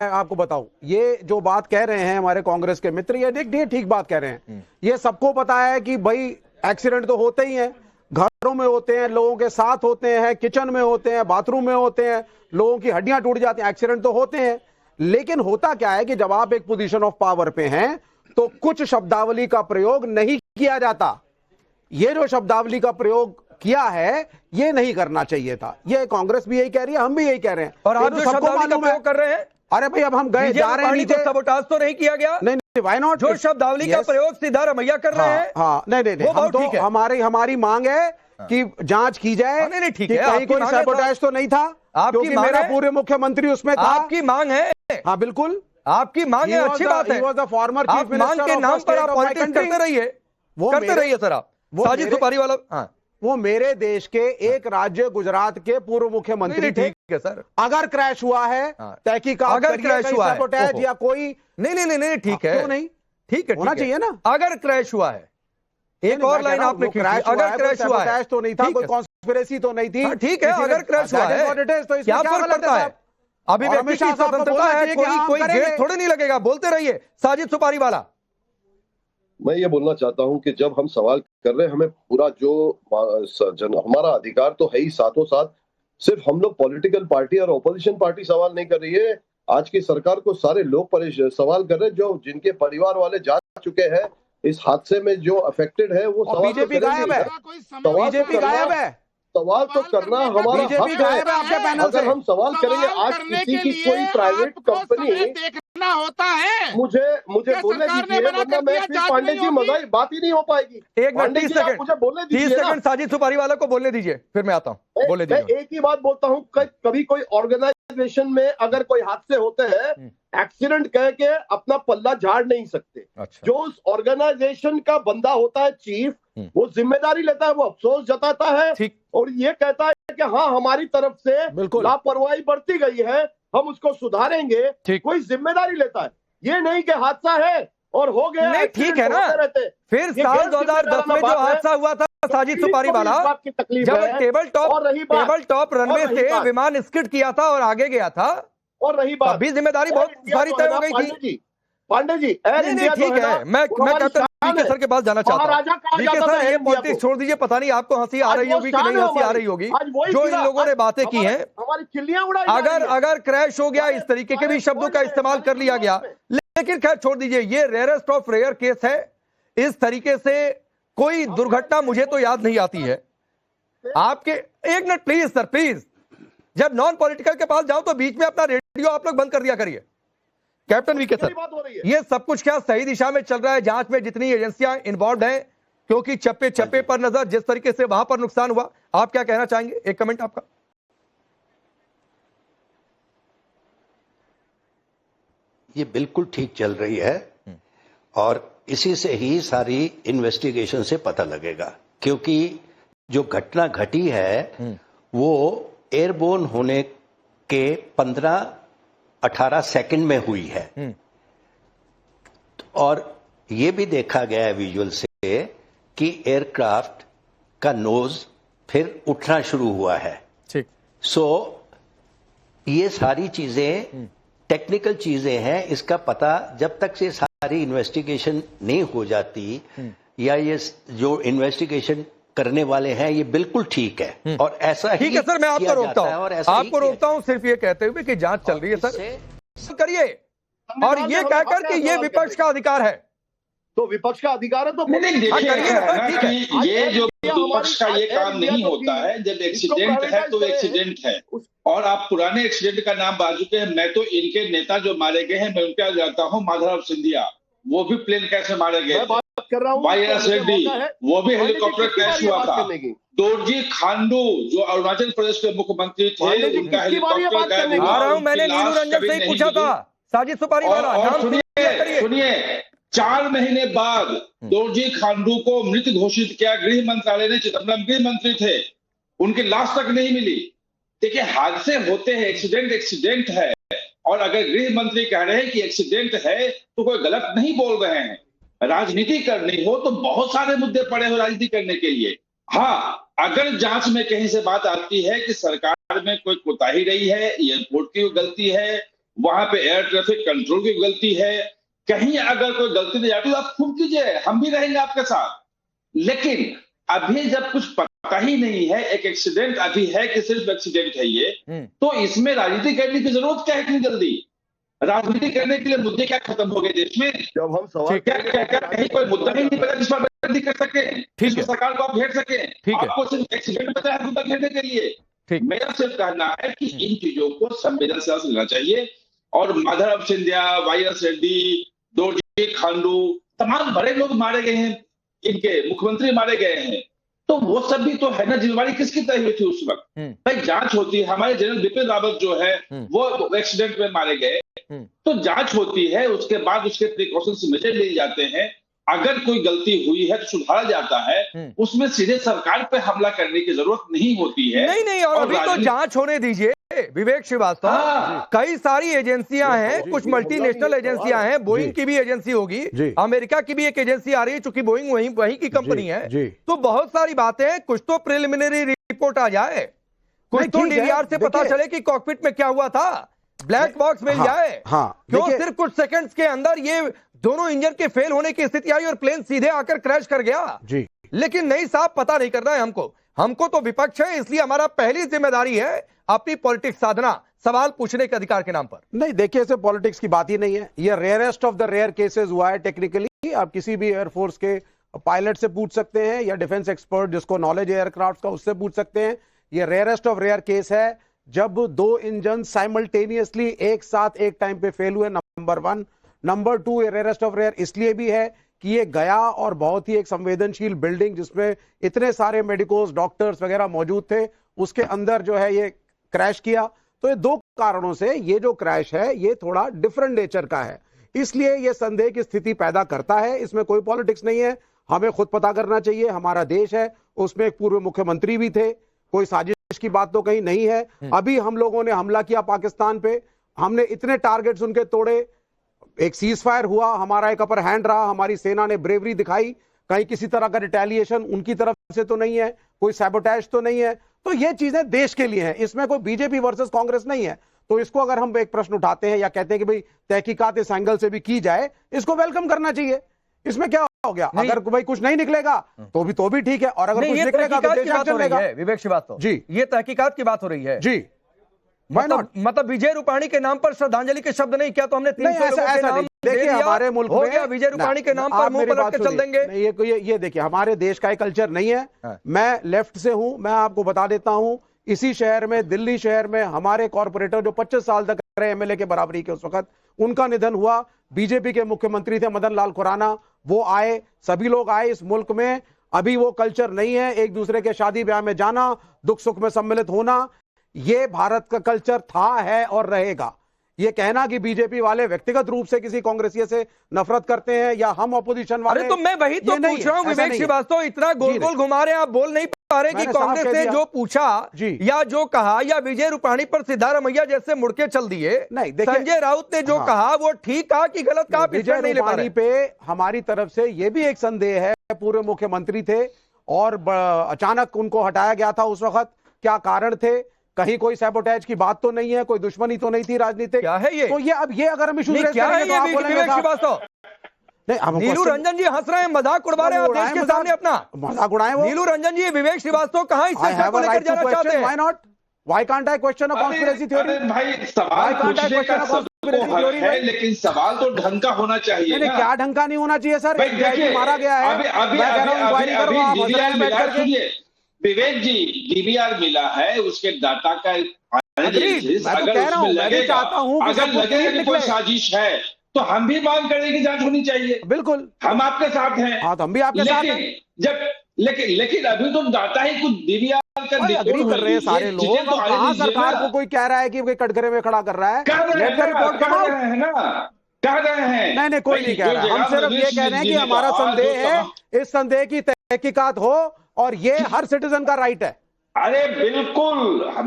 आपको बताऊं, ये जो बात कह रहे हैं हमारे कांग्रेस के मित्र, ये ठीक बात कह रहे हैं। ये सबको पता है कि भाई एक्सीडेंट तो होते ही हैं, घरों में होते हैं, लोगों के साथ होते हैं, किचन में होते हैं, बाथरूम में होते हैं, लोगों की हड्डियां टूट जाती हैं, एक्सीडेंट तो होते हैं। लेकिन होता क्या है कि जब आप एक पोजीशन ऑफ पावर पे हैं तो कुछ शब्दावली का प्रयोग नहीं किया जाता। ये जो शब्दावली का प्रयोग किया है ये नहीं करना चाहिए था। ये कांग्रेस भी यही कह रही है, हम भी यही कह रहे हैं। और आप जो शब्दावली का प्रयोग कर रहे हैं, अरे भाई अब हम गए जा रहे हैं नीचे, सबोटाज तो नहीं किया गया। नहीं व्हाई नॉट, जो शब्दावली का प्रयोग सिद्धारमैया कर रहे हैं। हाँ नहीं हम तो हमारी मांग है कि जांच की जाए। नहीं ठीक है, कहीं कोई सबोटाज तो नहीं था, क्योंकि मेरा पूर्व मुख्यमंत्री उसमें था। आपकी मांग है? हाँ बिल्कुल आपकी मांग है, अच्छी बात है। आप मांग के नाम पर आप पॉलिटिक्स करते रहिए, वो करते रहिए सर। आप साजिद सुपारी वाला, हाँ वो मेरे देश के एक राज्य गुजरात के पूर्व मुख्यमंत्री थे। ठीक है सर, अगर क्रैश हुआ है तहकीकात, अगर क्रैश हुआ है या कोई नहीं ठीक है, क्यों नहीं, ठीक है होना चाहिए ना। अगर क्रैश हुआ है, एक और लाइन आपने क्रैश, अगर क्रैश हुआ है तो नहीं था, कोई कॉन्स्पिरेसी तो नहीं थी, ठीक है। अगर क्रैश हुआ है तो क्या फर्क पड़ता है? अभिव्यक्ति की स्वतंत्रता है, कोई गेट थोड़ी नहीं लगेगा। बोलते रहिए साजिद सुपारी वाला। मैं ये बोलना चाहता हूं कि जब हम सवाल कर रहे हैं, हमें पूरा जो हमारा अधिकार तो है ही, साथों साथ सिर्फ हम लोग पॉलिटिकल पार्टी और ऑपोजिशन पार्टी सवाल नहीं कर रही है। आज की सरकार को सारे लोग सवाल कर रहे हैं, जो जिनके परिवार वाले जा चुके हैं इस हादसे में, जो अफेक्टेड है वो सवाल बीजेपी गायब है, बीजेपी गायब है। सवाल तो करना हमारा हक है। अगर हम सवाल करेंगे आज किसी की कोई प्राइवेट कंपनी देखना होता है, मुझे बोलने दीजिए, वरना मैं फिर पांडे जी मजाक बात ही नहीं हो पाएगी। एक मिनट 30 सेकंड मुझे बोलने दीजिए, 30 सेकंड साजिद सुपारी वाला को बोलने दीजिए, फिर मैं आता हूँ। बोले मैं एक ही बात बोलता हूँ, कभी कोई ऑर्गेनाइजेशन में अगर कोई हादसे होते हैं, एक्सीडेंट कह के अपना पल्ला झाड़ नहीं सकते। अच्छा। जो उस ऑर्गेनाइजेशन का बंदा होता है चीफ, वो जिम्मेदारी लेता है, वो अफसोस जताता है और ये कहता है कि हाँ हमारी तरफ से लापरवाही बढ़ती गई है, हम उसको सुधारेंगे। कोई जिम्मेदारी लेता है, ये नहीं कि हादसा है और हो गया। नहीं ठीक है ना। फिर साल 2010 में जो हादसा हुआ था साजिद सुपारी वाला, जब टेबल टॉप रनवे से विमान स्किड किया था और आगे गया था, और रही बात अभी जिम्मेदारी बहुत सारी तय हो गई थी। पांडे जी ठीक है, मैं कैप्टन वीके सर के पास जाना चाहता हूं। वीके सर ये पॉलिटिक्स छोड़ दीजिए, पता नहीं आपको हंसी आ रही होगी कि नहीं हंसी आ रही होगी, जो इन लोगों ने बातें की हैं। हमारी चिल्लियां उड़ाई, अगर क्रैश हो गया, इस तरीके के भी शब्दों का इस्तेमाल कर लिया गया, लेकिन खैर छोड़ दीजिए, ये रेयरेस्ट ऑफ रेयर केस है। इस तरीके से कोई दुर्घटना मुझे तो याद नहीं आती है। आपके एक मिनट प्लीज सर, प्लीज, जब नॉन पॉलिटिकल के पास जाओ तो बीच में अपना रेडियो आप लोग बंद कर दिया करिए। कैप्टन वीके सर, ये सब कुछ क्या सही दिशा में चल रहा है? जांच में जितनी एजेंसियां इन्वॉल्व हैं, क्योंकि चप्पे चप्पे पर नजर, जिस तरीके से वहां पर नुकसान हुआ, आप क्या कहना चाहेंगे? एक कमेंट आपका। ये बिल्कुल ठीक चल रही है और इसी से ही सारी इन्वेस्टिगेशन से पता लगेगा, क्योंकि जो घटना घटी है वो एयरबोर्न होने के 15-18 सेकंड में हुई है। और ये भी देखा गया है विजुअल से कि एयरक्राफ्ट का नोज फिर उठना शुरू हुआ है। ठीक। सो ये सारी चीजें टेक्निकल चीजें हैं, इसका पता जब तक से सारी इन्वेस्टिगेशन नहीं हो जाती, या ये जो इन्वेस्टिगेशन करने वाले हैं ये बिल्कुल ठीक है और ऐसा ठीक है सर। मैं आपको रोकता हूं सिर्फ ये कहते हुए कि जांच चल रही है सर, करिए, और ये कहकर कि ये विपक्ष का अधिकार है, तो विपक्ष का अधिकार है तो नहीं देखिए, ये जो विपक्ष का ये काम नहीं होता है। जब एक्सीडेंट है तो एक्सीडेंट है, और आप पुराने एक्सीडेंट का नाम बाजू के, मैं तो इनके नेता जो मारे गए हैं मैं उनका जाता हूँ, माधवराव सिंधिया, वो भी प्लेन कैसे मारे गए, वाईएस रेड्डी वो भी हेलीकॉप्टर क्रैश हुआ था, दोरजी खांडू जो अरुणाचल प्रदेश के मुख्यमंत्री थे, उनका हेलीकॉप्टर आ रहा हूं, मैंने नीलू रंजन से ही पूछा था, साजिद सुपारी वाला। और सुनिए 4 महीने बाद दोरजी खांडू को मृत घोषित किया गृह मंत्रालय ने। चिदम्बरम गृह मंत्री थे, उनकी लाश तक नहीं मिली। देखिए हादसे होते हैं, एक्सीडेंट है, और अगर गृह मंत्री कह रहे हैं कि एक्सीडेंट है तो कोई गलत नहीं बोल रहे हैं। राजनीति करनी हो तो बहुत सारे मुद्दे पड़े हो राजनीति करने के लिए। हाँ, अगर जांच में कहीं से बात आती है कि सरकार में कोई कोताही रही है, एयरपोर्ट की गलती है वहां पे एयर ट्रैफिक कंट्रोल की गलती है, कहीं अगर कोई गलती नहीं आती तो आप खूब कीजिए, हम भी रहेंगे आपके साथ। लेकिन अभी जब कुछ पता ही नहीं है, एक एक्सीडेंट अभी है कि सिर्फ एक्सीडेंट है ये, तो इसमें राजनीति करने की जरूरत क्या है इतनी जल्दी? राजनीति करने के लिए मुद्दे क्या खत्म हो गए देश में? जब हम सवाल क्या कहीं कोई मुद्दा ही नहीं बचा जिस पर राजनीति कर सके, जिसमें सरकार को आप घेर सके? आपको सिर्फ एक्सीडेंट बचा है मुद्दा घेरने के लिए। मेरा सिर्फ कहना है कि इन चीजों को संवेदनशीलता से लेना चाहिए। और माधव सिंधिया, वाईएस रेड्डी, दोरजी खांडू, तमाम बड़े लोग मारे गए हैं, इनके मुख्यमंत्री मारे गए हैं, तो वो सब भी तो है ना, जिम्मेवारी किसकी तय हुई थी उस वक्त? भाई जांच होती है। हमारे जनरल बिपिन रावत जो है वो एक्सीडेंट में मारे गए, तो जांच होती है, उसके बाद उसके प्रिकॉशंस मेजर लिए जाते हैं। अगर कोई गलती हुई है तो सुधारा जाता है, उसमें सीधे सरकार पे हमला करने की जरूरत नहीं होती है। नहीं, और अभी तो जांच होने दीजिए विवेक श्रीवास्तव। कई सारी एजेंसियां हैं, कुछ मल्टीनेशनल एजेंसियां हैं, बोइंग की भी एजेंसी होगी, अमेरिका की भी एक एजेंसी आ रही है, चूंकि बोइंग वहीं की कंपनी है, तो बहुत सारी बातें हैं। कुछ तो प्रिलिमिनरी रिपोर्ट आ जाए, कुछ तो डीवीआर से पता चले कि कॉकपिट में क्या हुआ था, ब्लैक बॉक्स मिल जाए। क्यों सिर्फ कुछ सेकंड्स के अंदर ये दोनों इंजन के फेल होने की स्थिति आई और प्लेन सीधे आकर क्रैश कर गया? लेकिन नहीं साहब, पता नहीं करना है हमको तो विपक्ष है, इसलिए हमारा पहली जिम्मेदारी है अपनी पॉलिटिक्स साधना, सवाल पूछने के अधिकार के नाम पर। नहीं, देखिए, इसे पॉलिटिक्स की बात ही नहीं है। ये rarest of the rare cases हुआ है टेक्निकली। आप किसी भी एयरफोर्स के पायलट से पूछ सकते हैं या डिफेंस एक्सपर्ट जिसको नॉलेज है एयरक्राफ्ट का, उससे पूछ सकते हैं। ये रेयरेस्ट ऑफ रेयर केस है जब दो इंजन साइमल्टेनियसली एक साथ एक टाइम पे फेल हुए, नंबर 1। नंबर 2, ये रेयरेस्ट ऑफ रेयर इसलिए भी है कि ये गया और बहुत ही एक संवेदनशील बिल्डिंग जिसमें इतने सारे मेडिकोस, डॉक्टर्स वगैरह मौजूद थे, उसके अंदर जो है ये क्रैश किया। तो ये दो कारणों से ये जो क्रैश है ये थोड़ा डिफरेंट नेचर का है, इसलिए ये संदेह की स्थिति पैदा करता है। इसमें कोई पॉलिटिक्स नहीं है, हमें खुद पता करना चाहिए। हमारा देश है, उसमें एक पूर्व मुख्यमंत्री भी थे, कोई साजिश की बात तो कहीं नहीं है। अभी हम लोगों ने हमला किया पाकिस्तान पे, हमने इतने टारगेट्स उनके तोड़े, एक सीज फायर हुआ, हमारा एक अपर हैंड रहा, हमारी सेना ने ब्रेवरी दिखाई। कहीं किसी तरह का रिटेलिएशन उनकी तरफ से तो नहीं है, कोई सैबोटेज तो नहीं है। तो ये चीजें देश के लिए हैं, इसमें कोई बीजेपी वर्सेस कांग्रेस नहीं है। तो इसको अगर हम एक प्रश्न उठाते हैं या कहते हैं कि भाई तहकीकात इस एंगल से भी की जाए, इसको वेलकम करना चाहिए। इसमें क्या हो गया? अगर भाई कुछ नहीं निकलेगा तो भी ठीक है, और अगर कुछ निकलेगा तो देश चलेगा। विवेक श्रीवास्तव जी, ये तहकीकात की बात हो रही है जी। मतलब विजय रूपाणी के नाम पर श्रद्धांजलि के शब्द नहीं, क्या तो हमने 300 लोगों के नाम देखिए हमारे मुल्क हो गया, विजय रूपाणी के नाम पर मुंह पलट के चल देंगे? ये देखिए, हमारे देश का कल्चर नहीं है। मैं लेफ्ट से हूं, मैं आपको बता देता हूं, इसी शहर में, दिल्ली शहर में, हमारे कॉर्पोरेटर जो 25 साल तक रहे एमएलए के बराबरी के, उस वक्त उनका निधन हुआ। बीजेपी के मुख्यमंत्री थे मदन लाल खुराना, वो आए, सभी लोग आए इस मुल्क में। अभी वो कल्चर नहीं है एक दूसरे के शादी ब्याह में जाना, दुख सुख में सम्मिलित होना। ये भारत का कल्चर था, है और रहेगा। ये कहना कि बीजेपी वाले व्यक्तिगत रूप से किसी कांग्रेसिया से नफरत करते हैं या हम ऑपोजिशन वाले, अरे तो मैं वही तो पूछ रहा हूं विवेक श्रीवास्तव, इतना गोल गोल घुमा रहे हैं, आप बोल नहीं पा रहे कि कांग्रेस ने जो पूछा या जो कहा, या विजय रूपाणी पर सिद्धारमैया जैसे मुड़के चल दिए, संजय राउत ने जो कहा वो ठीक कहा कि गलत कहा? विजय रूपाणी पे हमारी तरफ से ये भी एक संदेह है, पूर्व मुख्यमंत्री थे और अचानक उनको हटाया गया था, उस वक्त क्या कारण थे? कहीं कोई सैबोटेज की बात तो नहीं है, कोई दुश्मनी तो नहीं थी राजनीतिक? क्या है ये? तो ये अब ये अगर हम इशू क्या है ये विवेक श्रीवास्तव? नीलू रंजन जी हंस रहे हैं, मजाक उड़वा रहे हैं आप देश के सामने अपना। मजाक उड़ाए वो नीलू रंजन जी, विवेक श्रीवास्तव कहां इस चर्चा को लेकर जाना चाहते हैं? Why not? Why can't I question a conspiracy theory? भाई सवाल पूछने का सबको हक है, लेकिन सवाल तो ढंग का होना चाहिए ना। क्या ढंग का नहीं होना चाहिए सर? मारा गया है। विवेक जी, डीवीआर मिला है, उसके डाटा का अगर लगेगा कि कोई साजिश है तो हम भी मांग करें कि जांच होनी चाहिए। बिल्कुल, हम आपके साथ हैं। हाँ, तो हम भी आपके साथ हैं। लेकिन अभी तो डाटा ही कुछ डीवीआर कर रहे हैं सारे लोग। कहाँ सरकार को कोई कह रहा है कि कटघरे में खड़ा कर रहा है? रिपोर्ट कर रहे हैं ना, कह रहे हैं। नहीं, कोई नहीं कह रहा। हम सिर्फ ये कह रहे हैं कि हमारा संदेह है, इस संदेह की तहकीकात हो, और ये हर सिटीजन का राइट है। अरे बिल्कुल।